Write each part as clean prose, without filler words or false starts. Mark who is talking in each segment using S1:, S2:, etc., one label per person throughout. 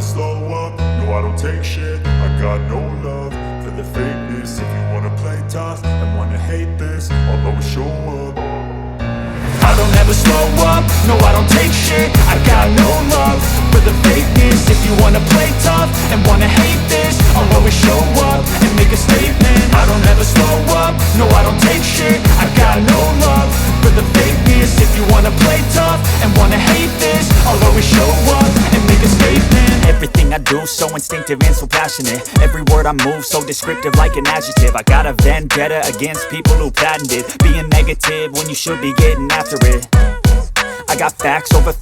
S1: never slow up, no I don't take shit. I got no love for the fakeness. If you wanna play tough and wanna hate this, I'll always show up. I don't ever slow up, no I don't take shit. I got no love for the fakeness. If you wanna play tough and wanna hate this, I'll always show up and make a statement. I don't ever slow up, no I don't take shit. I got no love for the fakeness. If you wanna play tough and wanna hate this, I'll always show up and make a statement.
S2: Everything I do so instinctive and so passionate. Every word I move so descriptive like an adjective. I got a vendetta against people who patented being negative when you should be getting after it. I got facts over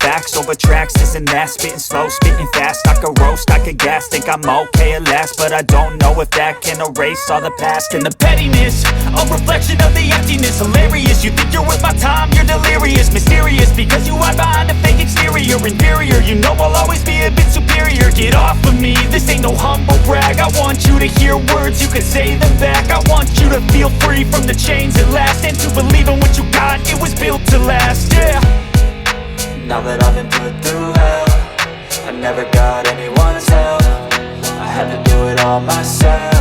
S2: tracks, this and that. Spitting slow, spitting fast. I could roast, I could gas. Think I'm okay at last, but I don't know if that can erase all the past. And the pettiness, a reflection of the emptiness. Hilarious, you think you're worth my time, you're delirious. Mysterious, because you hide behind a fake exterior. Inferior, you know I'll always be a bit superior. Get off of me, this ain't no humble brag. I want you to hear words, you can say them back. I want you to feel free from the chains at last, and to believe in what you got, it was built to last, yeah.
S3: Now that I've been put through hell, I never got anyone's help. I had to do it all myself.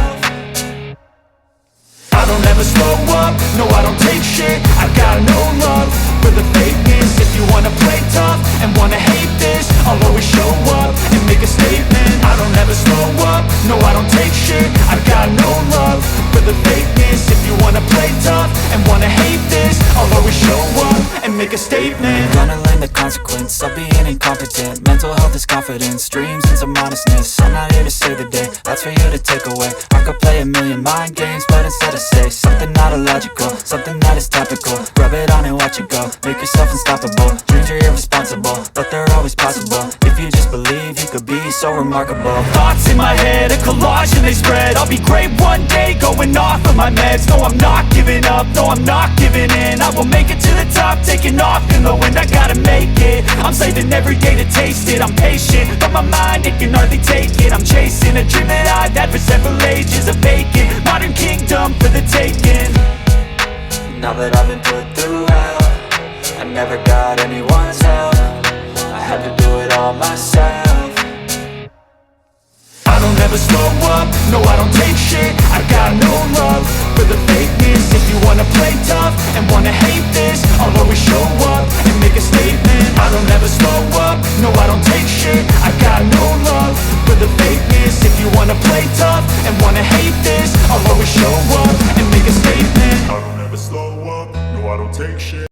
S1: I don't ever slow up, no I don't take shit. I got no love for the fakeness. If you wanna play tough and wanna hate this, I'll always show up and make a statement. I don't ever slow up, no I don't take shit. I got no love for the fakeness. If you wanna play tough and wanna hate this, I'll always show up and make a statement.
S3: Gonna learn the consequence of being incompetent. Mental health is confidence, dreams and some honestness. I'm not here to save the day, that's for you to take away. I could play a million mind games, but instead I say something not illogical, something that is topical. Rub it on and watch it go, make yourself unstoppable. Dreams are irresponsible, but they're always possible. If you just believe, you could be so remarkable.
S2: Thoughts in my head, a collage and they spread. I'll be great one day, going off of my meds. No, I'm not giving up, no, I'm not giving in. I will make it to the top, taking off in the wind. I gotta make it, I'm saving every day to taste it. I'm patient, but my mind, it can hardly take it. I'm chasing a dream that I've had for several ages. A vacant, modern kingdom for the taking.
S3: Now that I've been put through hell, I never got anyone's help.